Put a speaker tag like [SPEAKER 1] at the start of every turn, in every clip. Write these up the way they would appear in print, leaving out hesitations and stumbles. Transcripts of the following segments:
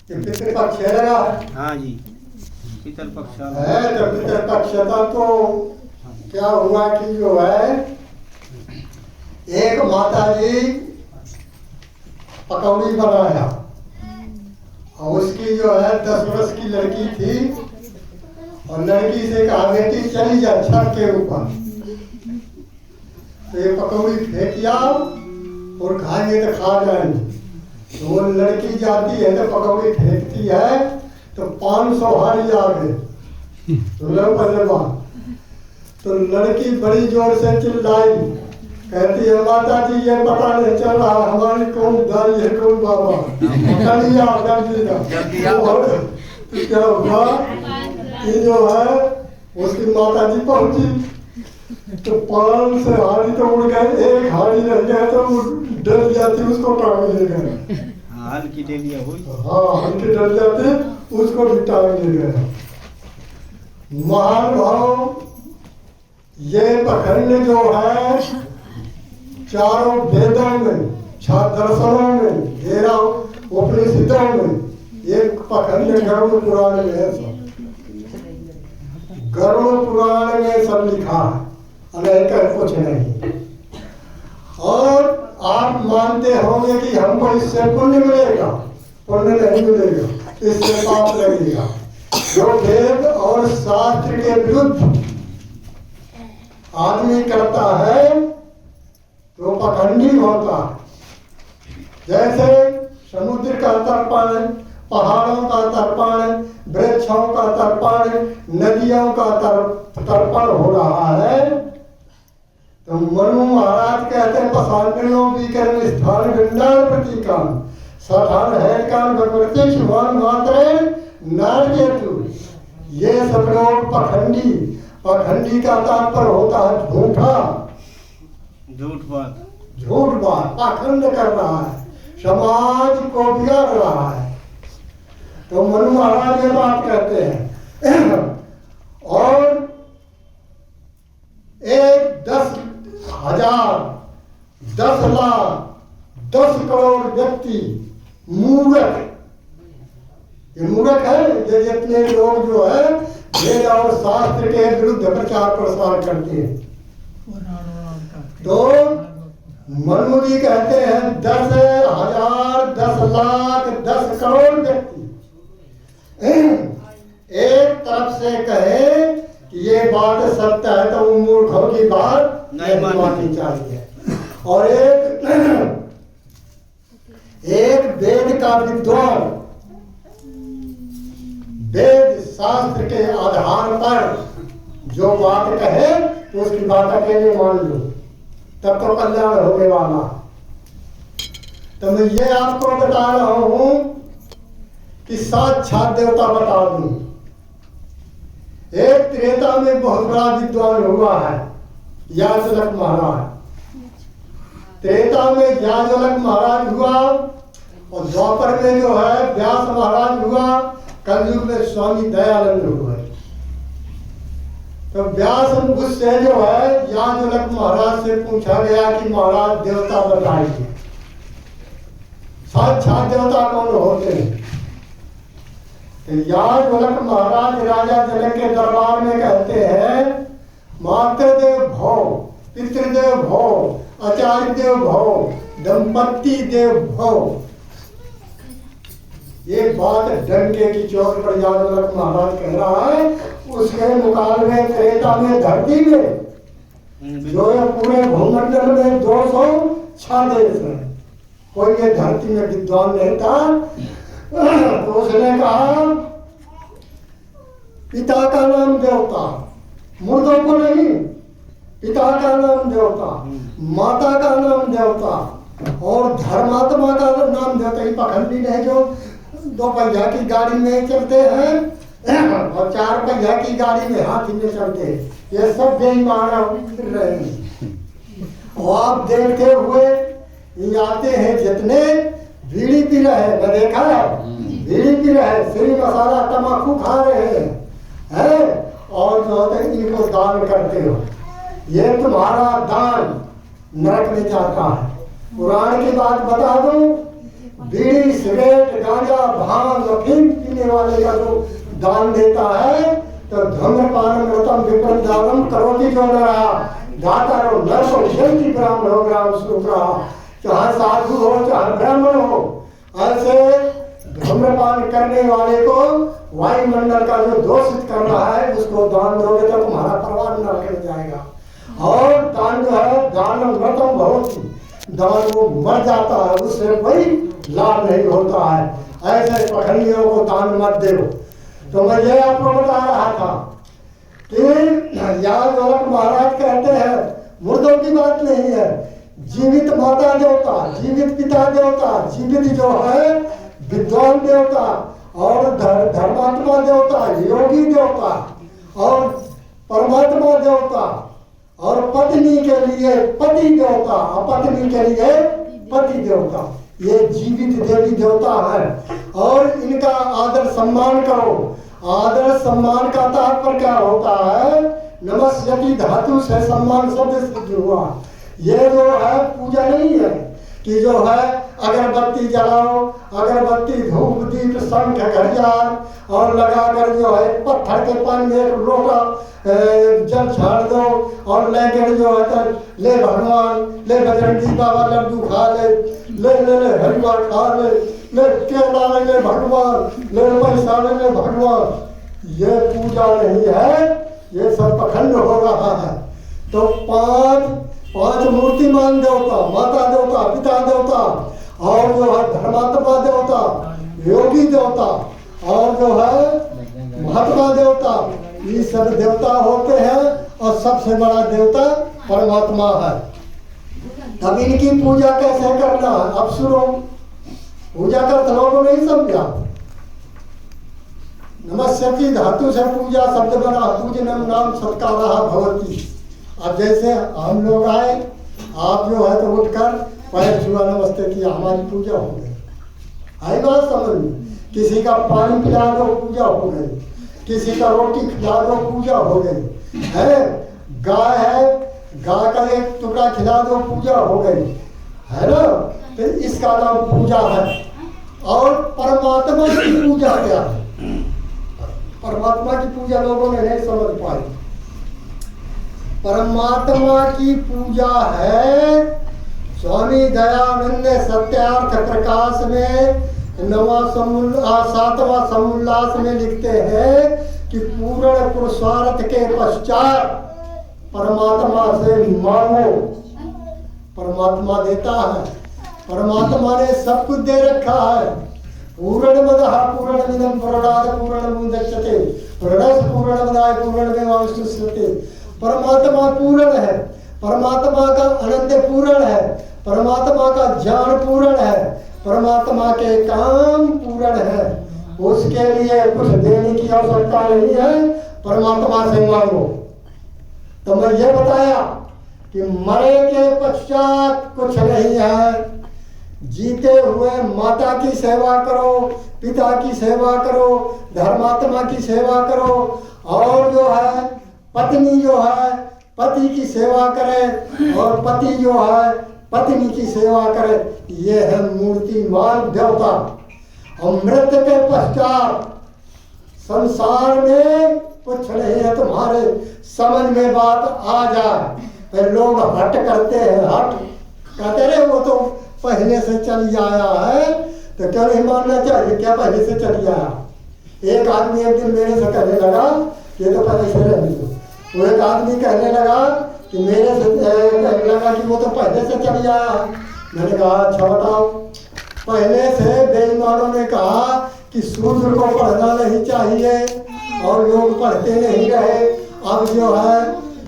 [SPEAKER 1] ये पितृपक्ष है ना?
[SPEAKER 2] हाँ जी, पितृपक्ष
[SPEAKER 1] है। तो पितृपक्ष था तो क्या हुआ कि जो है एक माता जी पकौड़ी बनाया और उसकी जो है 10 वर्ष की लड़की थी और लड़की से कहा बेटी चली जा छत के ऊपर। तो ये पकौड़ी फेंकिया और खाएंगे तो खा जाएंगे। तो वो लड़की जाती है तो पकौड़ी फेंकती है तो 500 हारी आ गए। तो लड़की बड़ी जोर से चिल्लाई, कहती है माता जी ये पता नहीं चल रहा हमारी कौन दाई है कौन बाबा। तो क्या हुआ कि जो है उसकी माता जी पहुंची तो 5 से हारी तो उड़ गए, एक हारी रह गया तो वो डर जाती उसको टांग ले गए।
[SPEAKER 2] हल्की डेलिया हुई।
[SPEAKER 1] हाँ हल्की डर जाती उसको भी टांग ले गए। महानुभाव ये पखंड जो है चारों वेदों में, 6 दर्शनों में, 13 उपनिषदों में एक पखंड गरुड़ पुराण में है। सब गरुड़ पुराण में सब लिखा है, अनेक कुछ नहीं। और आप मानते होंगे कि हमको इससे पुण्य मिलेगा, पुण्य नहीं मिलेगा, इससे पाप लगेगा। जो वेद और शास्त्र के विरुद्ध आदमी करता है तो पखंडी होता है। जैसे समुद्र का तर्पण, पहाड़ों का तर्पण, वृक्षों का तर्पण, नदियों का तर्पण हो रहा है। तो मनु महाराज कहते हैं पसांडनो विकर्म स्थान गंडार प्रतीकान साधारण है कान भगवती शुभान मात्रे नारकेतु। ये सब लोग पखंडी, पखंडी का तात्पर्य होता है झूठा, झूठ बात पाखंड कर रहा है, समाज को बिगाड़ रहा है। तो मनु महाराज ये बात कहते हैं। और 1 10,000 10 लाख 10 करोड़ व्यक्ति मूर्ख, ये मूर्ख है। ये जितने लोग जो है वेद और शास्त्र के विरुद्ध प्रचार प्रसार करते हैं। तो मनु जी कहते हैं 10,000 10 लाख 10 करोड़ व्यक्ति एक तरफ से कहे कि ये बात सत्य है तो उन मूर्खों की बात नहीं माननी चाहिए। और एक वेद का विद्वान वेद शास्त्र के आधार पर जो बात कहे तो उसकी बात अकेले मान लो, तब तो कल्याण होने वाला। तो मैं ये आपको बता रहा हूं कि साक्षात देवता बता दूं। एक त्रेता में बहुत बड़ा विद्वान हुआ है याजक महाराज। त्रेता में याजक महाराज हुआ और द्वापर में जो है व्यास महाराज हुआ, कलयुग में स्वामी दयानंद हुए। तो व्यास उससे जो है याजक महाराज से पूछा गया कि महाराज देवता बताइए, साक्षात देवता कौन होते हैं। तो याजक महाराज राजा जनक के दरबार में कहते हैं मातृदेव भव, पितृदेव भव, आचार्य देव भव, दंपति देव भव। ये बात डंके की चोट पर याजक महाराज कह रहा है। उसके मुकाबले त्रेता में धरती में जो है पूरे भूमंडल में 206 देश है, कोई ये धरती में विद्वान नहीं था। तो उसने कहा पिता का नाम देवता, मुर्दों को नहीं, पिता का नाम देवता, माता का नाम देवता और धर्मात्मा का नाम देवता। ही पखंडी नहीं जो 2 पहिया की गाड़ी में चलते हैं और 4 पहिया की गाड़ी में हाथी में चलते हैं, ये सब बेईमान फिर रहे हैं। और आप देखते हुए ये आते हैं जितने बीड़ी पी रहे, मैं देखा है बीड़ी पी रहे, सिरी मसाला तम्बाकू खा रहे हैं और जो होते हैं इनको दान करते हो। ये तुम्हारा दान नरक में जाता है। पुराण की बात बता दूं, बीड़ी सिगरेट गांजा भांग अफीम पीने वाले का जो दान देता है तो धूम्रपान मृतम विप्रम दानम करोति जो न रहा दातारो नरको जंती ब्राह्मण हो ग्राम सुख रहा, चाहे साधु हो चाहे ब्राह्मण हो, ऐसे धूम्रपान करने वाले को वायुमंडल का जो दूषित कर रहा है उसको दान दोगे तो तुम्हारा परिवार नरक में जाएगा। और दान जो है दान मृतम बहुत दान वो मर जाता है, उससे कोई लाभ नहीं होता है। ऐसे पखंडियों को दान मत दो। तो मैं ये आपको बता रहा था कि याद गोलक महाराज कहते हैं मुर्दों की बात नहीं है, जीवित माता देवता, जीवित पिता देवता, जीवित जो है विद्वान देवता और धर्मात्मा देवता, योगी देवता और परमात्मा देवता और पत्नी के लिए पति देवता, अपत्नी के लिए पति देवता, ये जीवित देवी देवता है और इनका आदर सम्मान करो। आदर सम्मान का तात्पर्य क्या होता है? नमस्यति धातु से सम्मान शब्द सिद्ध हुआ। ये जो है पूजा नहीं है कि जो है अगरबत्ती जलाओ, अगरबत्ती धूप दीप शंख घड़ियाल और लगाकर जो है पत्थर के पानी में एक लोटा जल छाड़ दो और लेकर जो है तो ले भगवान, ले बजरंगी बाबा लड्डू खा ले, ले ले ले हलवा खा ले, ले केला ले भगवान, ले पैसा ले भगवान। ये पूजा नहीं है, ये सब पखंड हो रहा है। तो पांच मूर्तिमान देवता, माता देवता, पिता देवता और जो है धर्मात्मा देवता, योगी देवता और जो है महात्मा देवता, ये सब देवता होते हैं और सबसे बड़ा देवता परमात्मा है। तब इनकी पूजा कैसे करना है? अब सुनो, पूजा का लोगों नहीं समझा। नमस्यति धातु से पूजा शब्द बना, पूजनम नाम सत्कारः भवति। अब जैसे हम लोग आए, आप जो है तो उठकर पैर छुआ नमस्ते किया, हमारी पूजा हो गई। आई बात समझ में? किसी का पानी पिला दो पूजा हो गई, किसी का रोटी खिला दो पूजा हो गई है। गाय है, गाय का एक टुकड़ा खिला दो पूजा हो गई है ना। तो इसका नाम पूजा है। और परमात्मा की पूजा क्या है? परमात्मा की पूजा लोगों ने नहीं समझ पाई। परमात्मा की पूजा है, स्वामी दयानंद सत्यार्थ प्रकाश में 7वां समुल्लास में लिखते हैं कि पूर्ण पुरुषार्थ के पश्चात परमात्मा से मांगो, परमात्मा देता है। परमात्मा ने सब कुछ दे रखा है। पूर्णमदः पूर्णमिदं पूर्णात् पूर्णमुदच्यते पूर्णस्य पूर्णमादाय पूर्णमेवावशिष्यते। परमात्मा पूर्ण है, परमात्मा का आनंद पूर्ण है, परमात्मा का ज्ञान पूर्ण है, परमात्मा के काम पूर्ण है। उसके लिए कुछ देने की आवश्यकता नहीं है, परमात्मा से मांगो। तो मैं ये बताया कि मरे के पश्चात कुछ नहीं है। जीते हुए माता की सेवा करो, पिता की सेवा करो, धर्मात्मा की सेवा करो और जो है पत्नी जो है पति की सेवा करे और पति जो है पत्नी की सेवा करे। ये है मूर्तिमान देवता। और मृत्यु के पश्चात संसार में कुछ नहीं है। तुम्हारे समझ में बात आ जाए तो लोग हट करते हैं, हट कहते रहे वो तो पहले से चली आया है, तो क्या नहीं मानना चाहिए? क्या पहले से चली आया? एक आदमी एक दिन मेरे से कहने लगा ये तो पहले से रहने दो। वो एक आदमी कहने लगा कि मेरे से कहने लगा कि वो तो पहले से चली आया। मैंने कहा अच्छा बताओ। पहले से बेईमानों ने कहा कि शूद्र को पढ़ना नहीं चाहिए और लोग पढ़ते नहीं रहे। अब जो है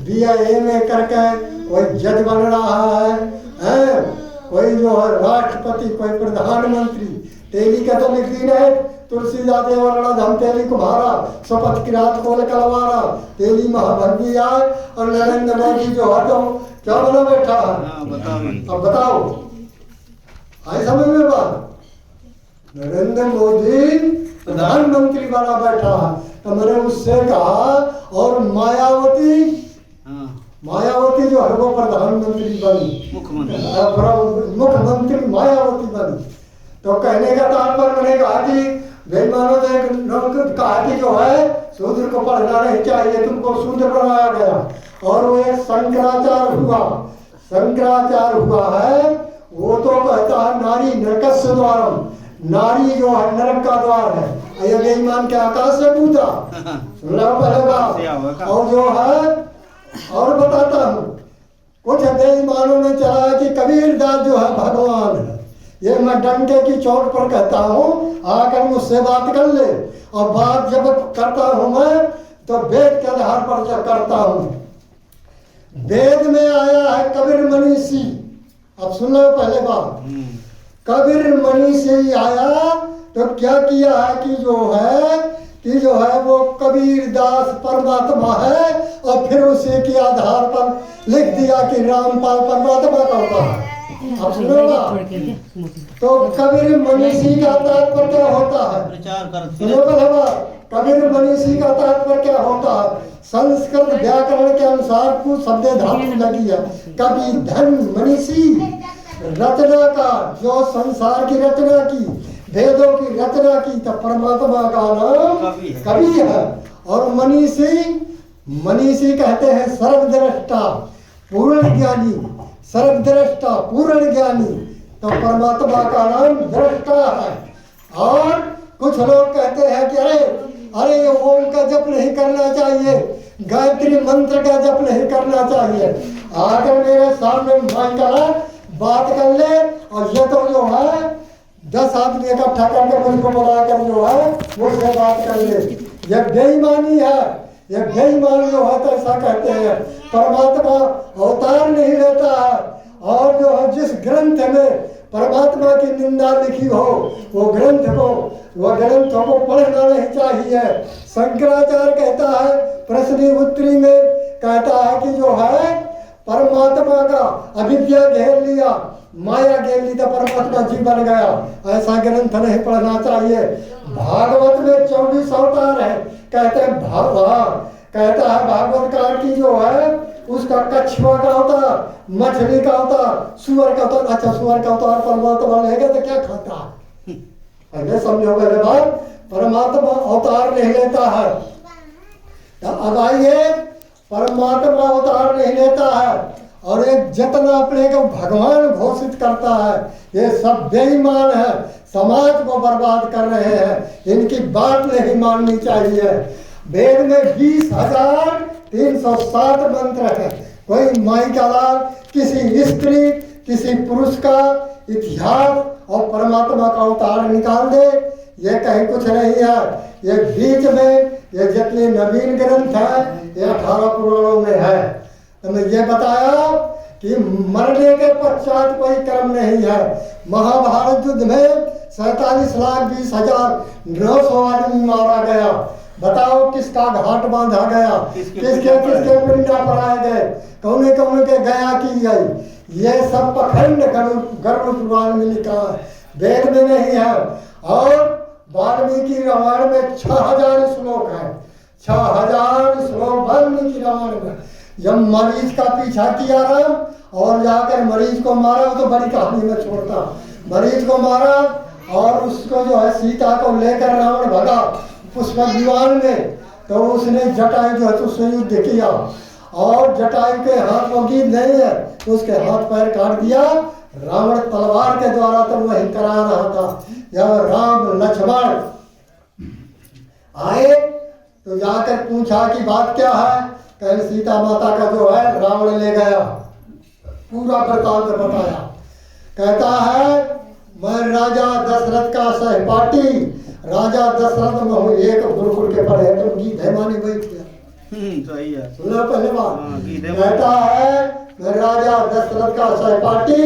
[SPEAKER 1] BA में करके कोई जज बन रहा है, कोई जो है राष्ट्रपति, कोई प्रधानमंत्री। तेली का तो लिख दी है तुलसीदास देवरा धम तेली कुम्हारा शपथ की रात खोल कलवारा तेली महाभंगी आए। और नरेंद्र मोदी जो है तो क्या बना बैठा है? अब बताओ, आई समझ में बात? नरेंद्र मोदी प्रधानमंत्री बना बैठा है। तो मैंने उससे कहा और मायावती जो है वो प्रधानमंत्री बनी, मुख्यमंत्री मायावती बनी। तो कहने का तात्पर्य मैंने कहा कि बेईमानों ने कहा कि जो है शूद्र को पढ़ना नहीं चाहिए, तुमको शूद्र बनाया गया। और वो एक शंकराचार्य हुआ है, वो तो कहता है नारी नरकस्य द्वारम, नारी जो है नरक का द्वार है। ये बेईमान के आकाश से कूदा, सुन लो पहले बात। और जो है और बताता हूँ, कुछ बेईमानों ने चला कि कबीरदास जो है भगवान है। ये मैं डंके की चोट पर कहता हूँ, आकर मुझसे बात कर ले। और बात जब करता हूँ मैं तो वेद के आधार पर करता हूँ। वेद में आया है कबीर मनीषी। अब सुन लो पहले बात, कबीर मनीषी आया तो क्या किया है कि जो है वो कबीरदास परमात्मा है, और फिर उसी के आधार पर लिख दिया कि रामपाल परमात्मा का होता है। अब सुनो, तो कबीर मनीषी का तात्पर्य क्या होता है?
[SPEAKER 2] प्रचार
[SPEAKER 1] कबीर मनीषी का तात्पर्य क्या होता है? संस्कृत व्याकरण के अनुसार कुछ शब्द धातु लगी है। कवि धन मनीषी रचनाकार, जो संसार की रचना की, वेदों की रचना की, तो परमात्मा का नाम कवि है। और मनीषी कहते हैं सर्वद्रष्टा पूर्ण ज्ञानी, सर्वद्रष्टा पूर्ण ज्ञानी, तो परमात्मा का नाम दृष्टा है। और कुछ लोग कहते हैं कि अरे ओम का जप नहीं करना चाहिए, गायत्री मंत्र का जप नहीं करना चाहिए। आकर मेरे सामने माइक बात कर ले, और ये तो जो है 10 आदमी इकट्ठा करके मुझको बुलाकर जो है मुझसे बात कर ले। ये बेईमानी है, ये बेईमान जो है तो ऐसा कहते हैं। परमात्मा अवतार नहीं लेता है, और जो है जिस ग्रंथ में परमात्मा की निंदा लिखी हो वो ग्रंथों को पढ़ना नहीं चाहिए। शंकराचार्य कहता है प्रश्न उत्तरी में, कहता है कि जो है परमात्मा का अविद्या घेर लिया, माया घेर ली तो परमात्मा जी बन गया। ऐसा ग्रंथ नहीं पढ़ना चाहिए। भागवत में 24 अवतार है, कहते हैं कहता है भागवतकार की जो है उसका कछुआ का अवतार, मछली का अवतार, सुअर का अवतार। अच्छा, सुअर का अवतार परमात्मा लेगा तो क्या खाता है? पहले समझो मेरे बात, परमात्मा अवतार नहीं लेता है। अब आइए, परमात्मा अवतार नहीं लेता है, और एक जितना अपने को भगवान घोषित करता है, ये सब बेईमान है, समाज को बर्बाद कर रहे हैं। इनकी बात नहीं माननी चाहिए। वेद में 20,307 मंत्र है। कोई माई का लाल, किसी स्त्री, किसी पुरुष का इतिहास और परमात्मा का अवतार निकाल दे, ये कहीं कुछ नहीं है। ये बीच में ये जितने नवीन ग्रंथ है ये 18 पुराणों में है। तो मैं ये बताया कि मरने के पश्चात कोई कर्म नहीं है। महाभारत युद्ध में 47,20,900 आदमी मारा गया। बताओ किसका घाट बांधा गया, किसके पिंडा पढ़ाए गए, कौने के गया की गई। ये सब पखंड गरुड़ पुराण में लिखा है, वेद में नहीं है। और वाल्मीकि रामायण में 6000 श्लोक है, 6000 श्लोक वाल्मीकि रामायण में। जब मरीज का पीछा किया राम और जाकर मरीज को मारा, तो बड़ी कहानी में छोड़ता। मरीज को मारा और उसको जो है सीता को लेकर रावण भगा पुष्पक विमान में, तो उसने जटायु जो है तो उससे युद्ध किया, और जटायु के हाथ में गीत नहीं है तो उसके हाथ पैर काट दिया रावण तलवार के द्वारा। तो वही करा रहा था। जब राम लक्ष्मण आए तो जाकर पूछा कि बात क्या है। कल सीता माता का जो है रावण ले गया, पूरा वृतांत बताया। कहता है मैं राजा दशरथ का सहपाठी, राजा दशरथ में हूँ, एक गुरुकुल के पढ़े। तो गीत है माने बैठ गया।
[SPEAKER 2] सही है,
[SPEAKER 1] सुना पहले बात। कहता है मैं राजा दशरथ का सहपाठी,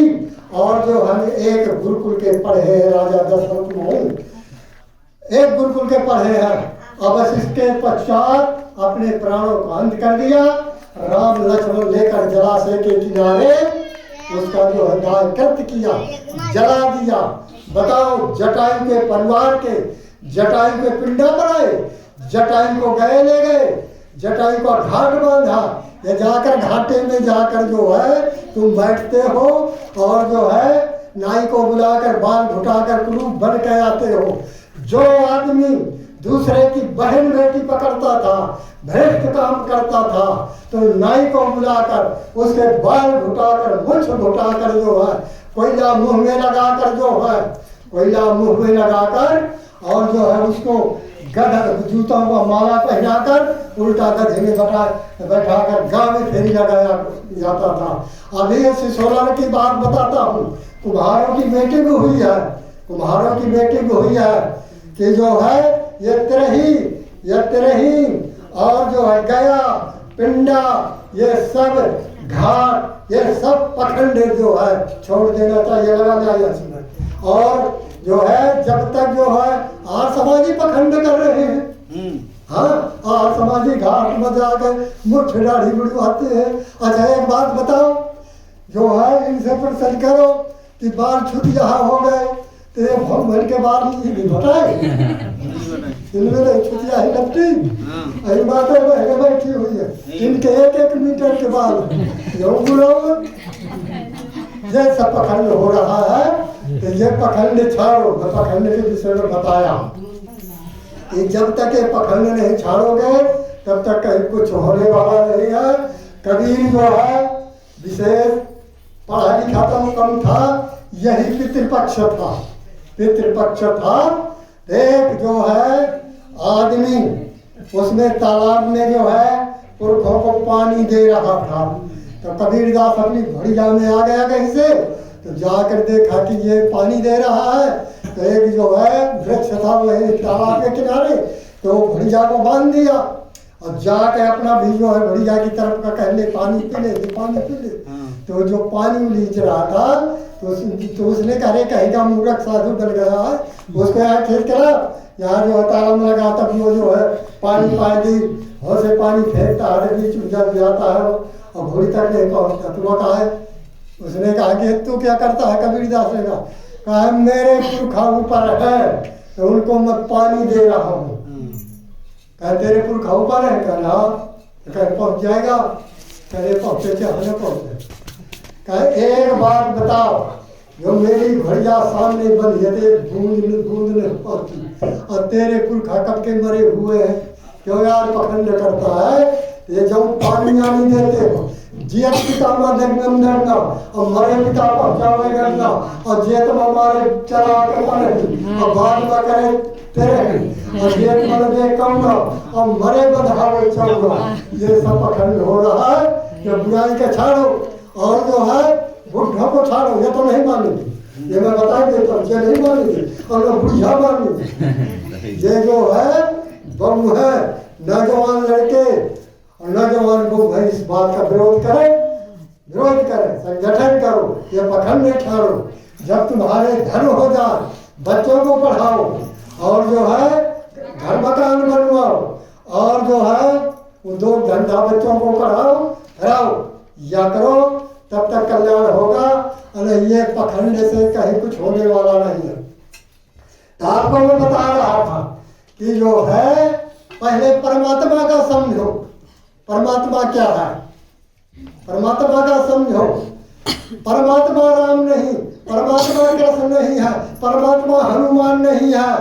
[SPEAKER 1] और जो हम एक गुरुकुल के पढ़े हैं, राजा दशरथ में हूँ, एक गुरुकुल के पढ़े हैं। अब इसके पश्चात अपने प्राणों को अंत कर दिया। राम लक्ष्मण लेकर जलाशय के किनारे उसका जो है दाह कृत्य किया, जला दिया। बताओ, जटायु के परिवार के जटायु के पिंडा बनाए, जटायु को गए ले गए, जटायु का घाट बांधा। ये जाकर घाटे में जाकर जो है तुम बैठते हो और जो है नाई को बुलाकर बाल घुटाकर कुरूप बन के आते हो। जो आदमी दूसरे की बहन बेटी पकड़ता था, भ्रष्ट काम करता था, तो नाई को बुलाकर उसके बाल घुटाकर मुछ घुटाकर जो है कोयला मुंह में लगाकर जो है कोयला मुंह में लगाकर और जो है उसको गधा जूतों का माला पहनाकर उल्टा गधे में बैठाकर गाँव में फेरी लगाया जाता था। अभी ये सिसोलन की बात बताता हूँ। कुम्हारों की मीटिंग हुई है, कुम्हारों की मीटिंग हुई है कि जो है ये तिरही और जो है गया पिंडा ये सब घाट ये सब पखंड जो है छोड़ देना चाहिए, लगा जाए इसमें। और जो है जब तक जो है आर समाजी पखंड कर रहे हैं, हाँ आर समाजी घाट में जाकर मुठ दाढ़ी बुढ़वाते हैं। अच्छा एक बात बताओ, जो है इनसे प्रश्न करो कि बाल छूट यहाँ हो गए तो ये भर के बाल घटाए इनमें नहीं छुटिया ही लगती। यही बातें बैठी हुई है, इनके एक मीटर के बाद ये सब पखंड हो रहा है। तो ये पखंड छाड़ो, मैं पखंड के विषय में बताया कि जब तक ये पखंड नहीं छाड़ोगे तब तक कहीं कुछ होने वाला नहीं है। कबीर जो है विशेष पढ़ा लिखा तो कम था, यही पितृपक्ष था। पितृपक्ष था, एक जो है आदमी उसमें तालाब में जो है पुरखों को पानी दे रहा था। तो कबीरदास अपनी घड़िया में आ गया कहीं से, तो जाकर देखा कि ये पानी दे रहा है। तो एक जो है वृक्ष था वही तालाब के किनारे, तो वो घड़िया को बांध दिया और जाकर अपना भी जो है घड़िया की तरफ का कहले पानी पी ले, पानी पी ले। तो जो पानी लीच रहा था तो उसने कहा कहेगा मूर्ख साधु बन गया है, उसको यहाँ खेत करा यहाँ जो है तालाब में लगा, तब वो जो है पानी पाएगी हो से पानी फेंकता है बीच में जब जाता है और घोड़ी तक नहीं पहुँचता। तो वो कहा है, उसने कहा कि तू क्या करता है? कबीरदास ने कहा मेरे पुरखा ऊपर है तो उनको मैं पानी दे रहा हूँ। कहा तेरे पुरखा ऊपर है? कहा कह पहुँच जाएगा, कहे पहुँचे चाहे पहुँचे। कहा एक बात बताओ, जो मेरी घड़िया सामने बंधी है बूंद नहीं पहुँची और तेरे पुरखा कब के मरे हुए हैं, क्यों यार पखंड करता है? ये जो पानी नहीं देते हो, जियत पिता मारना और मरे पिता पहुँचावे गंगा और जेत मारे चला कर मरे और बाद में करे तेरे और जेत मरे कहूँगा और मरे बधावे चाहूँगा। ये सब पखंड हो रहा है। जो बुराई का छाड़ो और जो है बुढ़ा को छाड़ो, ये तो नहीं मानेंगे, ये मैं बता देता हूँ, ये नहीं मानेंगे और लोग बुढ़िया मानेंगे। ये जो है बहू है नौजवान लड़के और नौजवान को भाई इस बात का विरोध करें, संगठन करो, ये पखंड नहीं छाड़ो। जब तुम्हारे धन हो जाए बच्चों को पढ़ाओ और जो है घर मकान बनवाओ और जो है वो दो धंधा बच्चों को कराओ या करो, तब तक कल्याण होगा। अरे ये पखंड से कहीं कुछ होने वाला नहीं है। तो आपको मैं बता रहा था कि जो है पहले परमात्मा का समझो, परमात्मा क्या है, परमात्मा का समझो। परमात्मा राम नहीं, परमात्मा कृष्ण नहीं है, परमात्मा हनुमान नहीं है,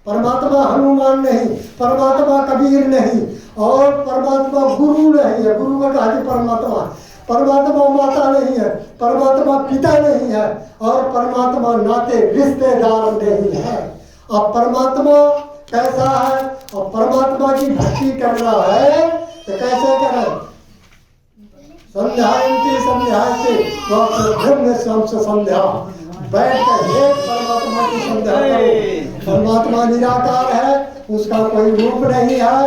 [SPEAKER 1] परमात्मा हनुमान नहीं, परमात्मा कबीर नहीं और परमात्मा गुरु नहीं है। गुरु का कहा कि परमात्मा माता नहीं है, परमात्मा पिता नहीं है और परमात्मा नाते रिश्तेदार नहीं है। अब परमात्मा कैसा है और परमात्मा की भक्ति करना है तो कैसे करें? संध्यायते ब्रह्म से संध्या, बैठ कर एक परमात्मा की संध्या करो। परमात्मा निराकार है, उसका कोई रूप नहीं है,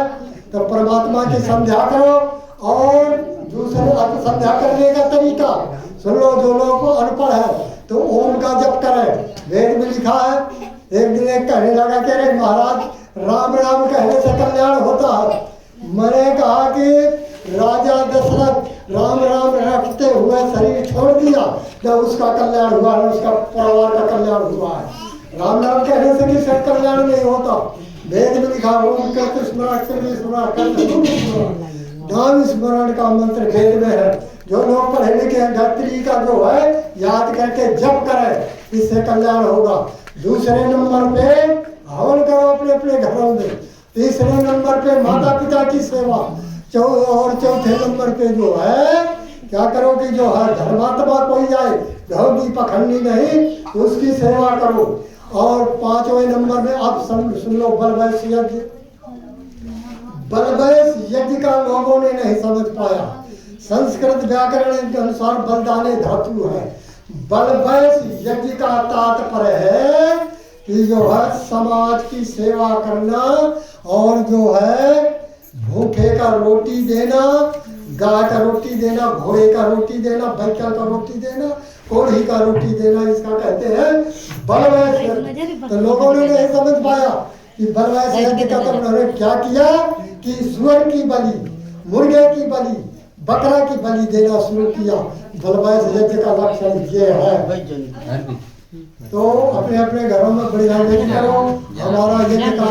[SPEAKER 1] तो परमात्मा की संध्या करो। और दूसरे संध्या करने का तरीका सुन लो, जो लोग अनपढ़ है तो ओम का जप करें, वेद में लिखा है। एक दिन एक कहने लगा कि अरे महाराज राम राम कहने से कल्याण होता है। मैंने कहा कि राजा दशरथ राम राम रखते हुए शरीर छोड़ दिया, न उसका कल्याण हुआ न उसका परिवार का कल्याण हुआ है। राम नाम कहने से किसी कल्याण नहीं होता। वेद में लिखा ओम कृष्ण स्मरण नाम स्मरण का मंत्र वेद में है, जो लोग पढ़े लिखे हैं गायत्री का जो है याद करके जप करें, इससे कल्याण होगा। दूसरे नंबर पे हवन करो अपने अपने घरों में। तीसरे नंबर पे माता पिता की सेवा। और चौथे नंबर पे जो है क्या करो कि जो है धर्मात्मा कोई जाए ढोगी पखंडी नहीं, उसकी सेवा करो। और पांचवें नंबर में आप सुन लो बलवैश यज्ञ। बलवैश यज्ञ का लोगों ने नहीं समझ पाया। संस्कृत व्याकरण के अनुसार बलदाने धातु है। बलवैश यज्ञ का तात्पर्य है कि जो है समाज की सेवा करना और जो है भूखे का रोटी देना, गाय का रोटी देना, घोड़े का रोटी देना, बैकल का रोटी देना, कोढ़ी का रोटी देना, इसका कहते हैं बलवैश यज्ञ। तो लोगों ने नहीं समझ पाया कि बलवैश यज्ञ का तो उन्होंने क्या किया कि सुअर की बलि, मुर्गे की बलि, बकरा की बलि देना शुरू किया। बलवैश यज्ञ का लक्षण ये है। तो अपने अपने घरों में बढ़िया यज्ञ करो। हमारा यज्ञ का